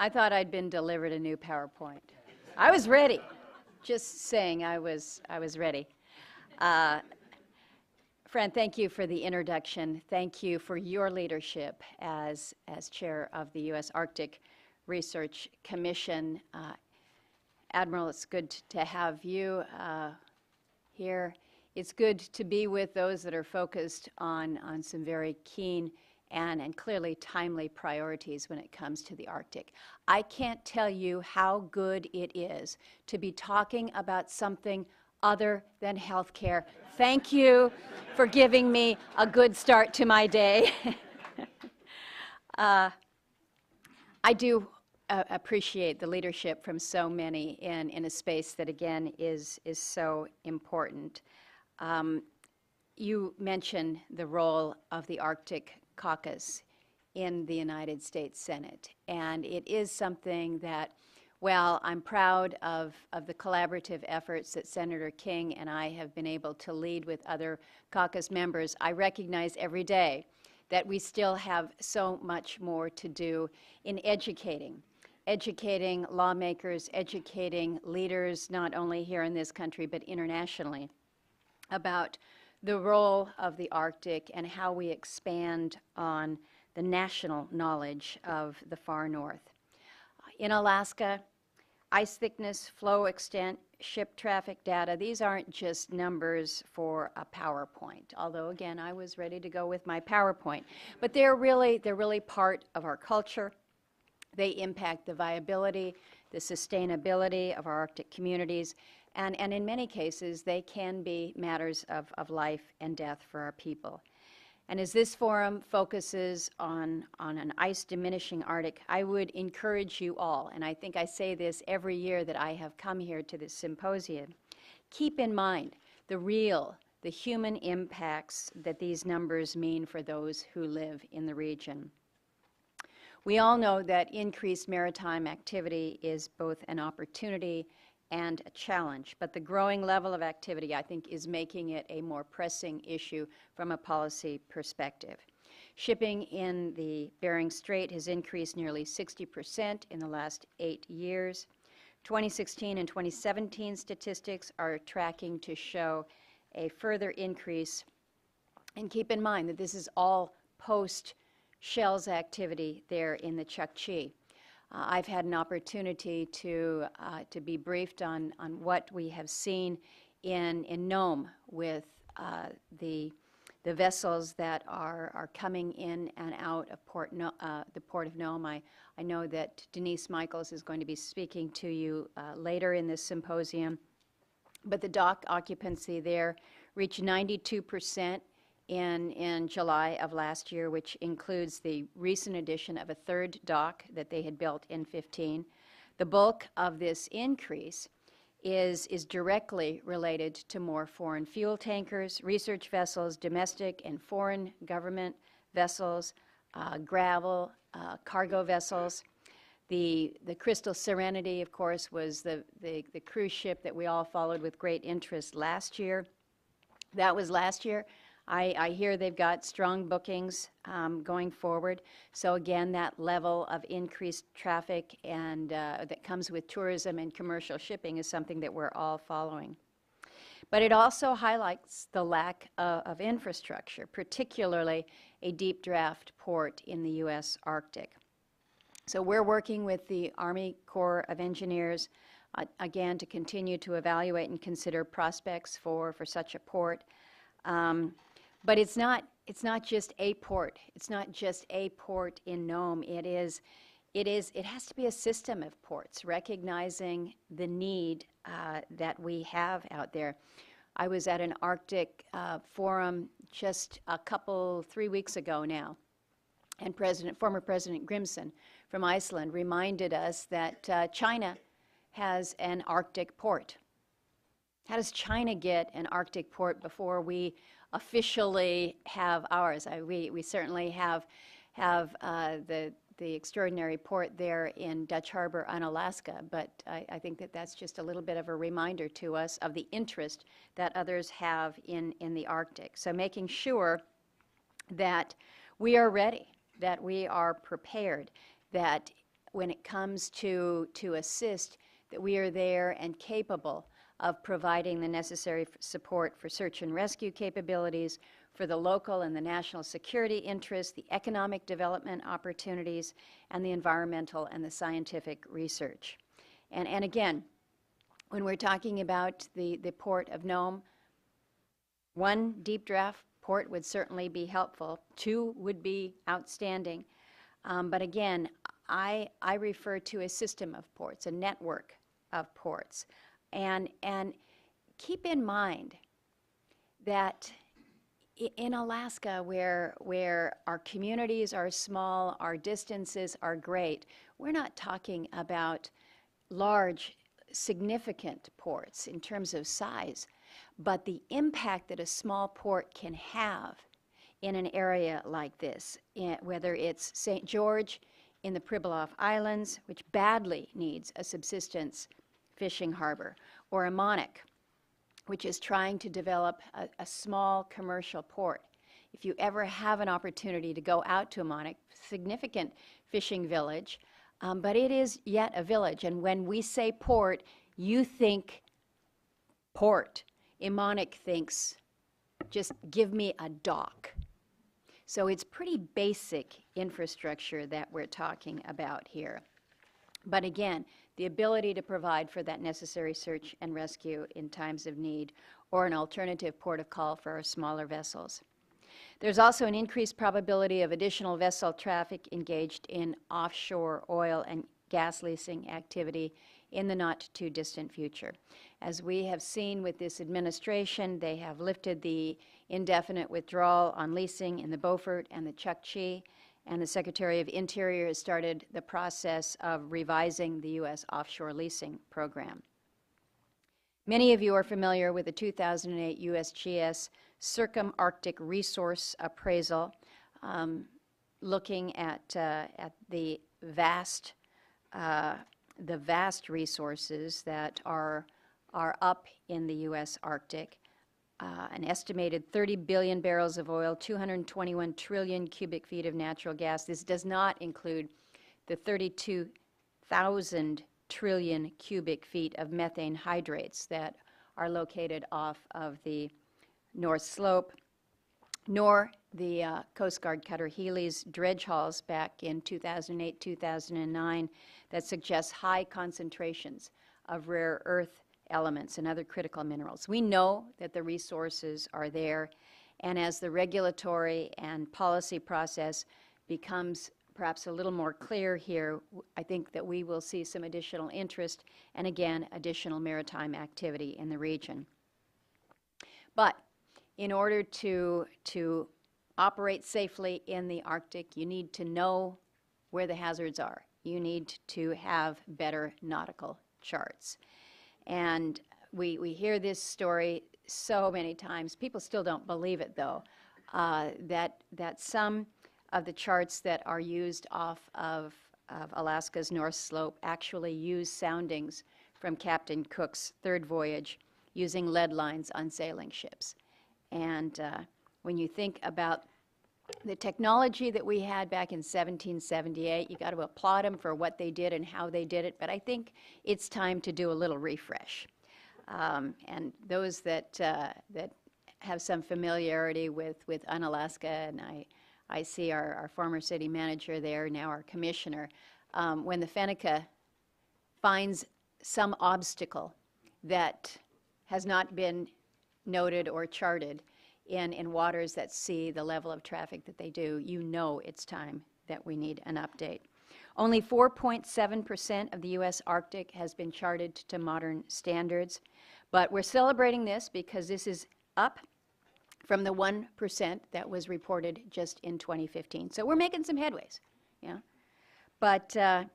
I thought I'd been delivered a new PowerPoint. I was ready. Just saying I was ready. Fran, thank you for the introduction. Thank you for your leadership as chair of the U.S. Arctic Research Commission. Admiral, it's good to have you here. It's good to be with those that are focused on some very keen and clearly timely priorities when it comes to the Arctic. I can't tell you how good it is to be talking about something other than healthcare. Thank you for giving me a good start to my day. I do appreciate the leadership from so many in a space that, again, is so important. You mentioned the role of the Arctic Caucus in the United States Senate, and it is something that, well, I'm proud of the collaborative efforts that Senator King and I have been able to lead with other caucus members. I recognize every day that we still have so much more to do in educating lawmakers, educating leaders, not only here in this country but internationally, about the role of the Arctic and how we expand on the national knowledge of the far north. In Alaska, ice thickness, flow extent, ship traffic data, these aren't just numbers for a PowerPoint, although again I was ready to go with my PowerPoint, but they're really part of our culture. They impact the viability, the sustainability of our Arctic communities, and in many cases they can be matters of life and death for our people. And as this forum focuses on an ice-diminishing Arctic, I would encourage you all, and I think I say this every year that I have come here to this symposium, keep in mind the human impacts that these numbers mean for those who live in the region. We all know that increased maritime activity is both an opportunity and a challenge, but the growing level of activity, I think, is making it a more pressing issue from a policy perspective. Shipping in the Bering Strait has increased nearly 60% in the last 8 years. 2016 and 2017 statistics are tracking to show a further increase. And keep in mind that this is all post-Shell's activity there in the Chukchi. I've had an opportunity to be briefed on what we have seen in Nome with the vessels that are coming in and out of the Port of Nome. I know that Denise Michaels is going to be speaking to you later in this symposium. But the dock occupancy there reached 92% in July of last year, which includes the recent addition of a third dock that they had built in 2015. The bulk of this increase is directly related to more foreign fuel tankers, research vessels, domestic and foreign government vessels, gravel, cargo vessels. The Crystal Serenity, of course, was the cruise ship that we all followed with great interest last year. That was last year. I hear they've got strong bookings going forward. So again, that level of increased traffic and that comes with tourism and commercial shipping is something that we're all following. But it also highlights the lack of infrastructure, particularly a deep draft port in the U.S. Arctic. So we're working with the Army Corps of Engineers, again, to continue to evaluate and consider prospects for such a port. But it's not just a port. It's not just a port in Nome. It has to be a system of ports, recognizing the need that we have out there. I was at an Arctic forum just 3 weeks ago now, and former President Grimson from Iceland reminded us that China has an Arctic port. How does China get an Arctic port before we officially have ours? We certainly have the extraordinary port there in Dutch Harbor on Alaska, but I think that that's just a little bit of a reminder to us of the interest that others have in the Arctic. So making sure that we are ready, that we are prepared, that when it comes to assist, that we are there and capable of providing the necessary support for search and rescue capabilities, for the local and the national security interests, the economic development opportunities, and the environmental and the scientific research. And again, when we're talking about the port of Nome, one deep draft port would certainly be helpful. Two would be outstanding. But again, I refer to a system of ports, a network of ports. And keep in mind that in Alaska, where our communities are small, our distances are great, we're not talking about large, significant ports in terms of size, but the impact that a small port can have in an area like this, whether it's St. George in the Pribilof Islands, which badly needs a subsistence fishing harbor, or Amonic, which is trying to develop a small commercial port. If you ever have an opportunity to go out to Amonic, significant fishing village, but it is yet a village. And when we say port, you think port. Amonic thinks, just give me a dock. So it's pretty basic infrastructure that we're talking about here. But again, the ability to provide for that necessary search and rescue in times of need, or an alternative port of call for our smaller vessels. There's also an increased probability of additional vessel traffic engaged in offshore oil and gas leasing activity in the not too distant future. As we have seen with this administration, they have lifted the indefinite withdrawal on leasing in the Beaufort and the Chukchi, and the Secretary of Interior has started the process of revising the U.S. offshore leasing program. Many of you are familiar with the 2008 USGS Circumarctic Resource Appraisal, looking at the vast resources that are up in the U.S. Arctic. An estimated 30 billion barrels of oil, 221 trillion cubic feet of natural gas. This does not include the 32,000 trillion cubic feet of methane hydrates that are located off of the North Slope, nor the Coast Guard cutter Healy's dredge hauls back in 2008, 2009 that suggest high concentrations of rare earth elements and other critical minerals. We know that the resources are there, and as the regulatory and policy process becomes perhaps a little more clear here, I think that we will see some additional interest and, again, additional maritime activity in the region. But in order to operate safely in the Arctic, you need to know where the hazards are. You need to have better nautical charts. And we hear this story so many times. People still don't believe it, though, that some of the charts that are used off of Alaska's North Slope actually use soundings from Captain Cook's third voyage using lead lines on sailing ships. And when you think about the technology that we had back in 1778, you got to applaud them for what they did and how they did it, but I think it's time to do a little refresh. And those that have some familiarity with Unalaska, and I see our former city manager there, now our commissioner, when the Fennica finds some obstacle that has not been noted or charted in waters that see the level of traffic that they do, you know it's time that we need an update. Only 4.7% of the U.S. Arctic has been charted to modern standards, but we're celebrating this because this is up from the 1% that was reported just in 2015. So we're making some headways, yeah. But at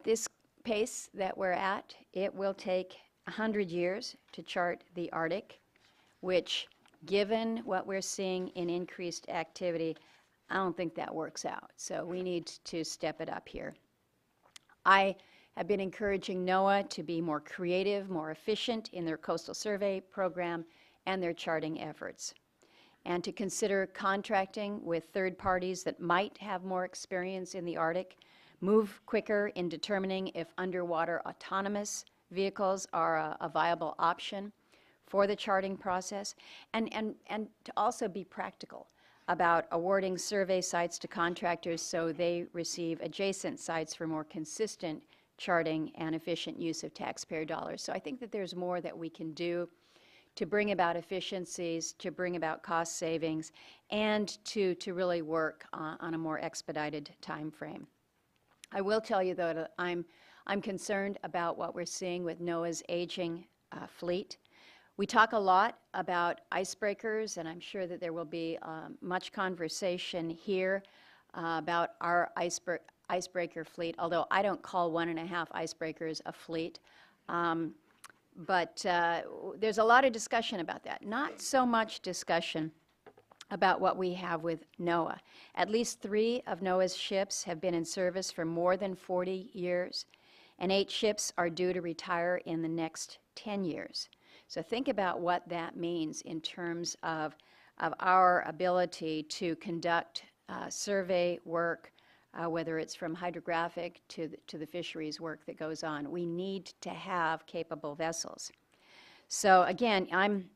this pace that we're at, it will take 100 years to chart the Arctic, which, given what we're seeing in increased activity, I don't think that works out. So we need to step it up here. I have been encouraging NOAA to be more creative, more efficient in their coastal survey program and their charting efforts, and to consider contracting with third parties that might have more experience in the Arctic, move quicker in determining if underwater autonomous vehicles are a viable option for the charting process, and to also be practical about awarding survey sites to contractors so they receive adjacent sites for more consistent charting and efficient use of taxpayer dollars. So I think that there's more that we can do to bring about efficiencies, to bring about cost savings, and to really work on a more expedited time frame. I will tell you, though, that I'm concerned about what we're seeing with NOAA's aging fleet. We talk a lot about icebreakers, and I'm sure that there will be much conversation here about our icebreaker fleet, although I don't call 1.5 icebreakers a fleet. But there's a lot of discussion about that. Not so much discussion about what we have with NOAA. At least 3 of NOAA's ships have been in service for more than 40 years, and 8 ships are due to retire in the next 10 years. So think about what that means in terms of our ability to conduct survey work, whether it's from hydrographic to the fisheries work that goes on. We need to have capable vessels. So again, I'm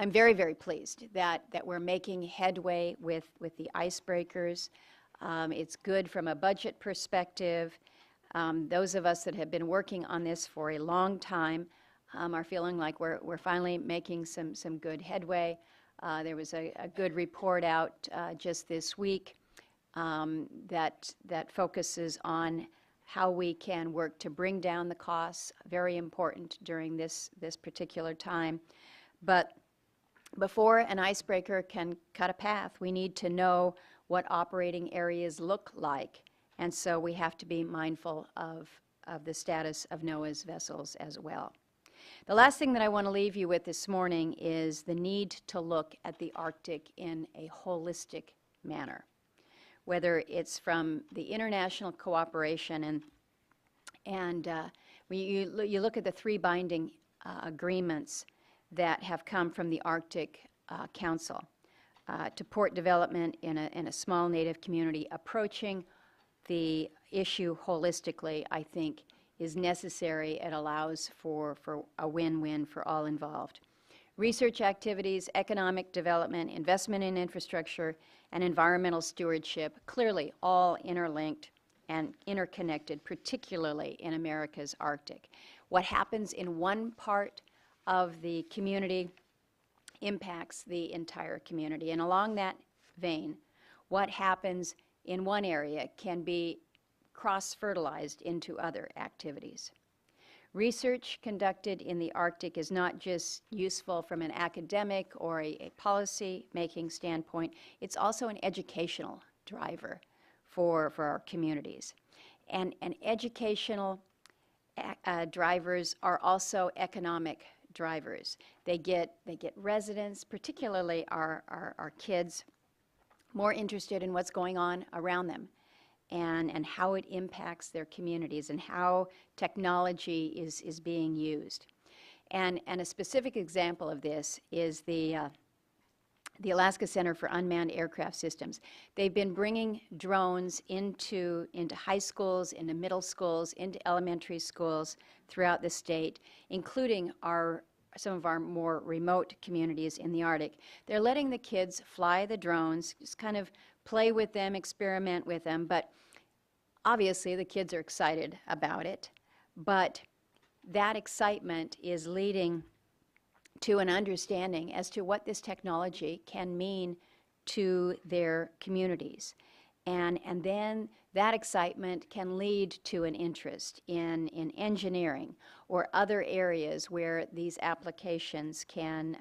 very, very pleased that we're making headway with the icebreakers. It's good from a budget perspective. Those of us that have been working on this for a long time are feeling like we're finally making some good headway. There was a good report out just this week that focuses on how we can work to bring down the costs, very important during this particular time. But before an icebreaker can cut a path, we need to know what operating areas look like. And so we have to be mindful of the status of NOAA's vessels as well. The last thing that I want to leave you with this morning is the need to look at the Arctic in a holistic manner, whether it's from the international cooperation and when you look at the 3 binding agreements that have come from the Arctic Council to port development in a small native community. Approaching the issue holistically, I think, is necessary. It allows for a win-win for all involved. Research activities, economic development, investment in infrastructure, and environmental stewardship, clearly all interlinked and interconnected, particularly in America's Arctic. What happens in one part of the community impacts the entire community. And along that vein, what happens in one area can be cross-fertilized into other activities. Research conducted in the Arctic is not just useful from an academic or a policy-making standpoint, it's also an educational driver for our communities. And educational drivers are also economic drivers. They get residents, particularly our kids, more interested in what's going on around them and how it impacts their communities and how technology is being used. And a specific example of this is the Alaska Center for Unmanned Aircraft Systems. They've been bringing drones into high schools, into middle schools, into elementary schools throughout the state, including some of our more remote communities in the Arctic. They're letting the kids fly the drones, just kind of play with them, experiment with them, but obviously the kids are excited about it. But that excitement is leading to an understanding as to what this technology can mean to their communities. And then that excitement can lead to an interest in engineering or other areas where these applications can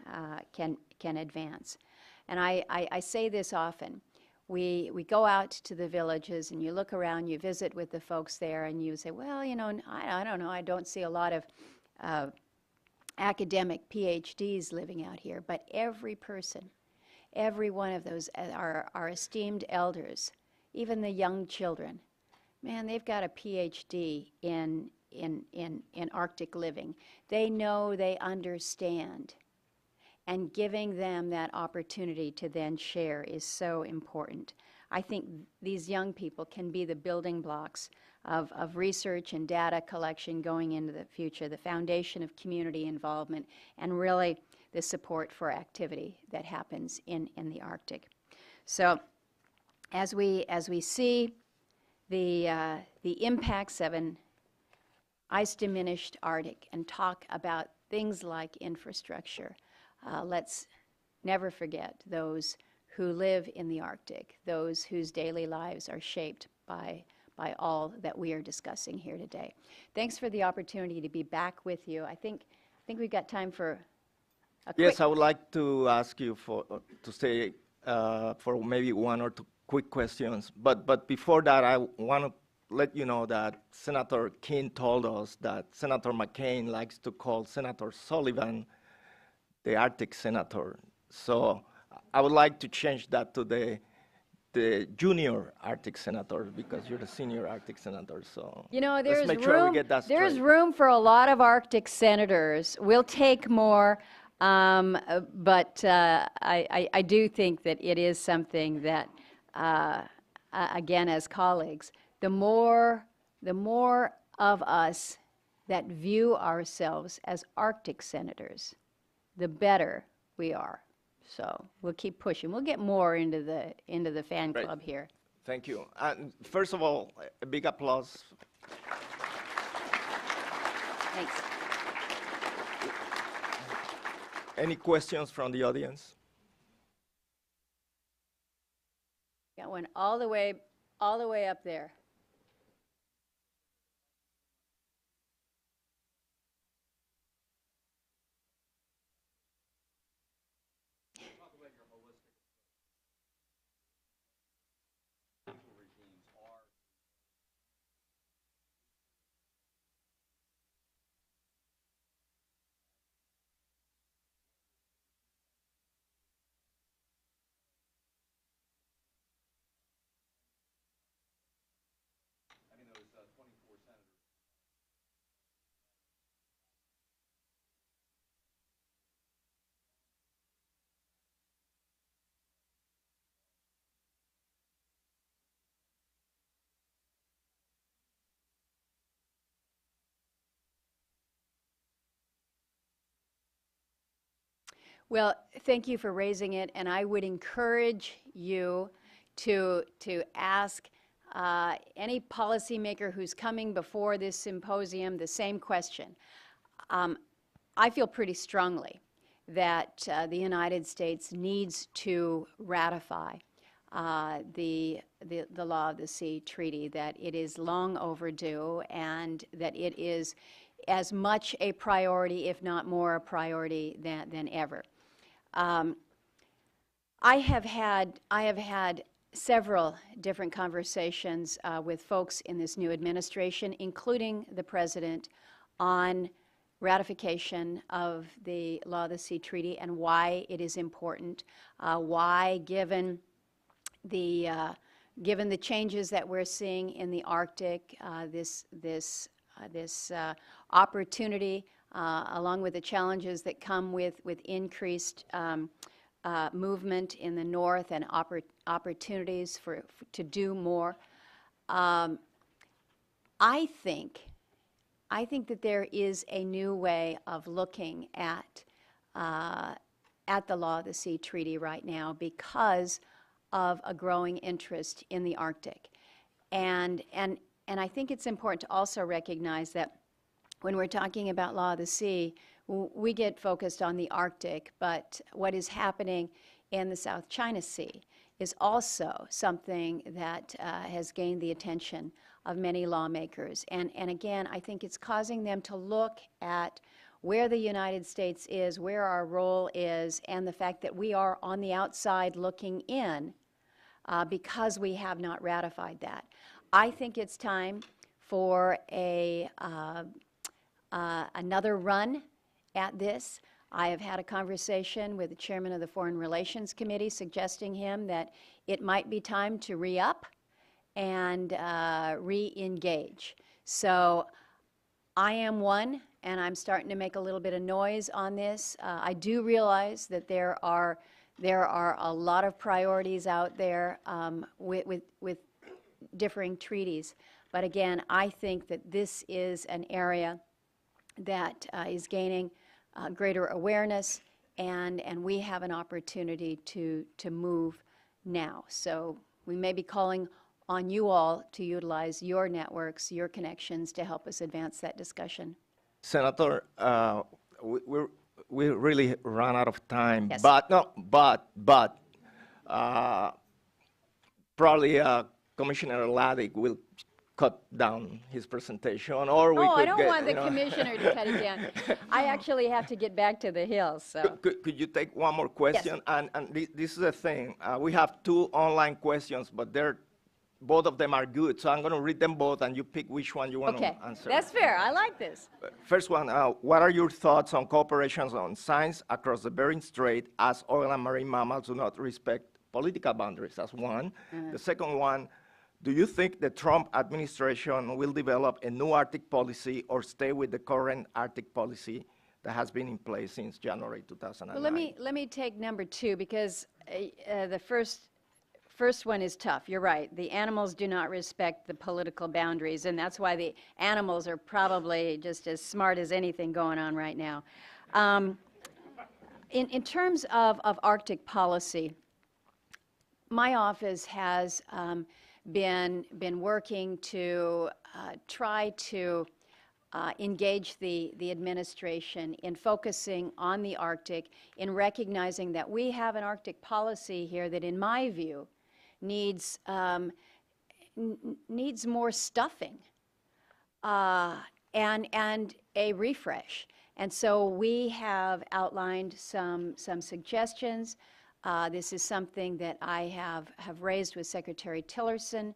advance. And I say this often. We go out to the villages and you look around, you visit with the folks there, and you say, well, you know, I don't know, I don't see a lot of academic PhDs living out here, but every person, every one of those are esteemed elders, even the young children. Man, they've got a PhD in Arctic living. They know, they understand. And giving them that opportunity to then share is so important. I think these young people can be the building blocks of research and data collection going into the future, the foundation of community involvement, and really the support for activity that happens in the Arctic. So as we see the impacts of an ice-diminished Arctic and talk about things like infrastructure, let's never forget those who live in the Arctic, those whose daily lives are shaped by all that we are discussing here today. Thanks for the opportunity to be back with you. I think we've got time for a quick... Yes, I would like to ask you to stay for maybe one or two quick questions. But before that, I want to let you know that Senator King told us that Senator McCain likes to call Senator Sullivan the Arctic Senator. So I would like to change that to the junior Arctic Senator, because you're the senior Arctic Senator. So you know, let's make sure we get that straight. There's room for a lot of Arctic senators. We'll take more, but I do think that it is something that, again, as colleagues, the more of us that view ourselves as Arctic senators, the better we are. So we'll keep pushing. We'll get more into the fan club here. Thank you. And first of all, a big applause. Thanks. Any questions from the audience? Got one all the way up there. Well, thank you for raising it, and I would encourage you to ask any policymaker who's coming before this symposium the same question. I feel pretty strongly that the United States needs to ratify the Law of the Sea Treaty, that it is long overdue, and that it is as much a priority, if not more a priority than ever. I have had several different conversations with folks in this new administration, including the President, on ratification of the Law of the Sea Treaty and why it is important, why, given the changes that we're seeing in the Arctic, this opportunity, along with the challenges that come with increased movement in the north and opportunities to do more. I think that there is a new way of looking at the Law of the Sea Treaty right now because of a growing interest in the Arctic. And I think it's important to also recognize that when we're talking about Law of the Sea, we get focused on the Arctic, but what is happening in the South China Sea is also something that has gained the attention of many lawmakers. And again, I think it's causing them to look at where the United States is, where our role is, and the fact that we are on the outside looking in because we have not ratified that. I think it's time for another run at this. I have had a conversation with the chairman of the Foreign Relations Committee suggesting him that it might be time to re-up and re-engage. So I am one, and I'm starting to make a little bit of noise on this. I do realize that there are There are a lot of priorities out there with differing treaties. But again, I think that this is an area that is gaining greater awareness, and we have an opportunity to move now. So we may be calling on you all to utilize your networks, your connections to help us advance that discussion. Senator, we really ran out of time. Yes. But probably Commissioner Laddick will cut down his presentation, or we could I don't get, want the commissioner to cut it down. I actually have to get back to the Hills, so. Could you take one more question? Yes. And this is the thing. We have 2 online questions, but both of them are good. So I'm going to read them both, and you pick which one you want Okay, to answer. that's fair. I like this. First one, what are your thoughts on cooperation on science across the Bering Strait as oil and marine mammals do not respect political boundaries? That's one. The second one, do you think the Trump administration will develop a new Arctic policy or stay with the current Arctic policy that has been in place since January 2009? Well, let me take number 2, because the first one is tough. You're right. The animals do not respect the political boundaries, and that's why the animals are probably just as smart as anything going on right now. In terms of Arctic policy, my office has been working to try to engage the administration in focusing on the Arctic, in recognizing that we have an Arctic policy here that, in my view, needs more stuffing and a refresh. And so we have outlined some suggestions. This is something that I have raised with Secretary Tillerson.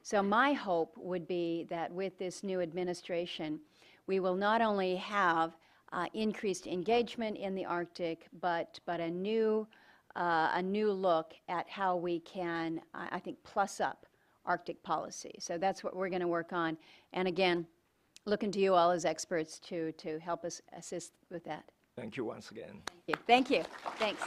So my hope would be that with this new administration, we will not only have increased engagement in the Arctic, but a new look at how we can, I think, plus up Arctic policy. So that's what we're going to work on. And again, looking to you all as experts to help us assist with that. Thank you once again. Thank you. Thanks.